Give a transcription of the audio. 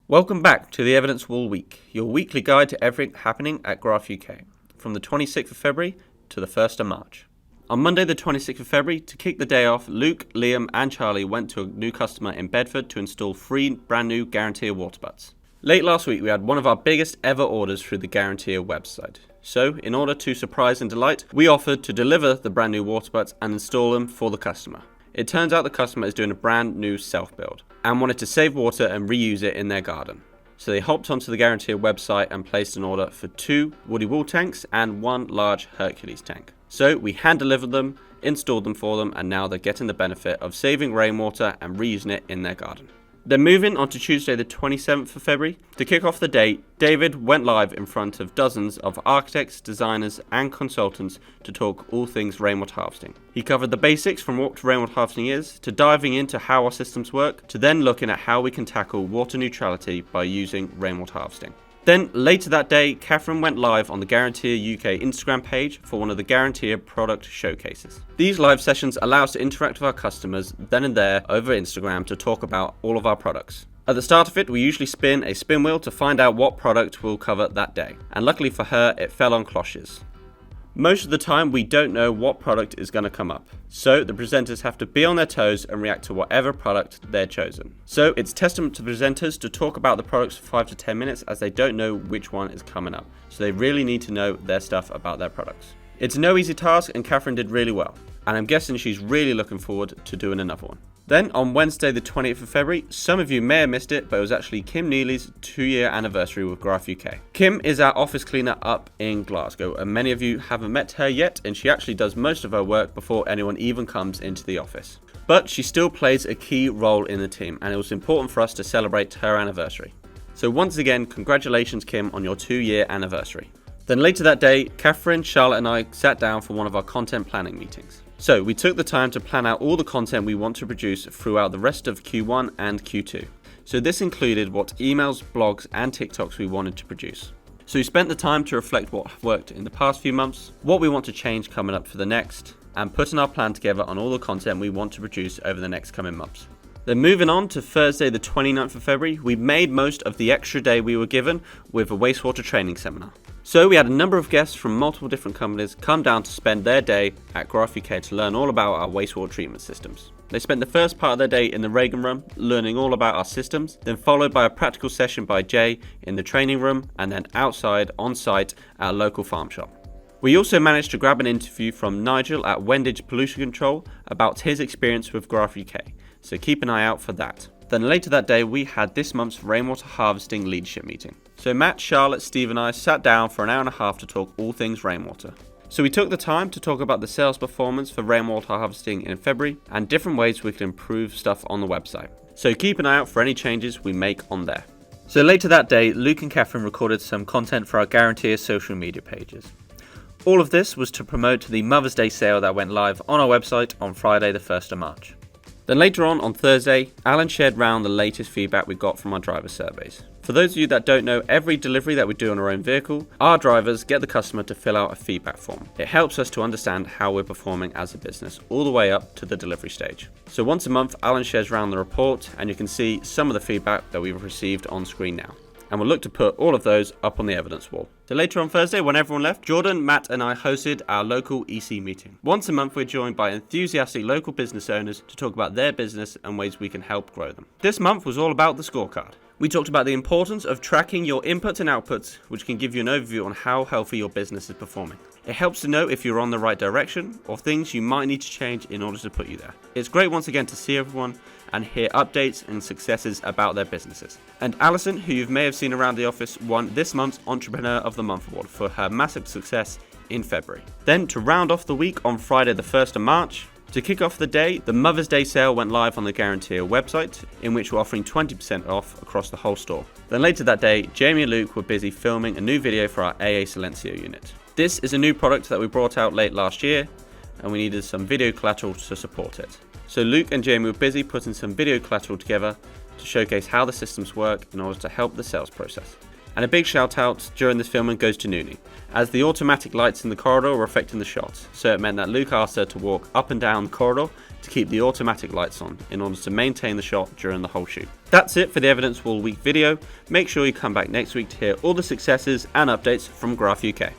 Welcome back to the Evidence Wall Week, your weekly guide to everything happening at Graph UK, from the 26th of February to the 1st of March. On Monday the 26th of February, to kick the day off, Luke, Liam and Charlie went to a new customer in Bedford to install 3 brand new Garantia water butts. Late last week we had one of our biggest ever orders through the Garantia website. So, in order to surprise and delight, we offered to deliver the brand new water butts and install them for the customer. It turns out the customer is doing a brand new self-build and wanted to save water and reuse it in their garden. So they hopped onto the Garantia website and placed an order for 2 Woody Wool tanks and 1 large Hercules tank. So we hand delivered them, installed them for them, and now they're getting the benefit of saving rainwater and reusing it in their garden. Then moving on to Tuesday the 27th of February, to kick off the day, David went live in front of dozens of architects, designers and consultants to talk all things rainwater harvesting. He covered the basics from what rainwater harvesting is, to diving into how our systems work, to then looking at how we can tackle water neutrality by using rainwater harvesting. Then, later that day, Catherine went live on the Garantia UK Instagram page for one of the Garantia product showcases. These live sessions allow us to interact with our customers then and there over Instagram to talk about all of our products. At the start of it, we usually spin a spin wheel to find out what product we'll cover that day, and luckily for her, it fell on cloches. Most of the time, we don't know what product is going to come up, so the presenters have to be on their toes and react to whatever product they're chosen. So it's testament to the presenters to talk about the products for 5 to 10 minutes as they don't know which one is coming up, so they really need to know their stuff about their products. It's no easy task and Catherine did really well, and I'm guessing she's really looking forward to doing another one. Then on Wednesday the 20th of February, some of you may have missed it, but it was actually Kim Neely's 2-year anniversary with Graph UK. Kim is our office cleaner up in Glasgow, and many of you haven't met her yet, and she actually does most of her work before anyone even comes into the office. But she still plays a key role in the team, and it was important for us to celebrate her anniversary. So once again, congratulations Kim on your 2-year anniversary. Then later that day, Catherine, Charlotte and I sat down for one of our content planning meetings. So we took the time to plan out all the content we want to produce throughout the rest of Q1 and Q2. So this included what emails, blogs and TikToks we wanted to produce. So we spent the time to reflect what worked in the past few months, what we want to change coming up for the next, and putting our plan together on all the content we want to produce over the next coming months. Then moving on to Thursday the 29th of February, we made most of the extra day we were given with a wastewater training seminar. So we had a number of guests from multiple different companies come down to spend their day at Graph UK to learn all about our wastewater treatment systems. They spent the first part of their day in the Reagan room learning all about our systems, then followed by a practical session by Jay in the training room, and then outside on site at a local farm shop. We also managed to grab an interview from Nigel at Wendage Pollution Control about his experience with Graph UK, so keep an eye out for that. Then later that day we had this month's rainwater harvesting leadership meeting. So Matt, Charlotte, Steve and I sat down for an hour and a half to talk all things rainwater. So we took the time to talk about the sales performance for rainwater harvesting in February and different ways we can improve stuff on the website. So keep an eye out for any changes we make on there. So later that day, Luke and Catherine recorded some content for our Garantia social media pages. All of this was to promote the Mother's Day sale that went live on our website on Friday the 1st of March. Then later on Thursday, Alan shared round the latest feedback we got from our driver surveys. For those of you that don't know, every delivery that we do on our own vehicle, our drivers get the customer to fill out a feedback form. It helps us to understand how we're performing as a business, all the way up to the delivery stage. So once a month, Alan shares around the report, and you can see some of the feedback that we've received on screen now. And we'll look to put all of those up on the evidence wall. So later on Thursday, when everyone left, Jordan, Matt and I hosted our local EC meeting. Once a month, we're joined by enthusiastic local business owners to talk about their business and ways we can help grow them. This month was all about the scorecard. We talked about the importance of tracking your inputs and outputs, which can give you an overview on how healthy your business is performing. It helps to know if you're on the right direction or things you might need to change in order to put you there. It's great once again to see everyone and hear updates and successes about their businesses. And Alison, who you may have seen around the office, won this month's Entrepreneur of the Month award for her massive success in February. Then to round off the week on Friday the 1st of March, to kick off the day, the Mother's Day sale went live on the Garantia website, in which we're offering 20% off across the whole store. Then later that day, Jamie and Luke were busy filming a new video for our AA Silencio unit. This is a new product that we brought out late last year, and we needed some video collateral to support it. So Luke and Jamie were busy putting some video collateral together to showcase how the systems work in order to help the sales process. And a big shout out during this filming goes to Noonie, as the automatic lights in the corridor were affecting the shot, so it meant that Luke asked her to walk up and down the corridor to keep the automatic lights on in order to maintain the shot during the whole shoot. That's it for the Evidence Wall Week video. Make sure you come back next week to hear all the successes and updates from Graph UK.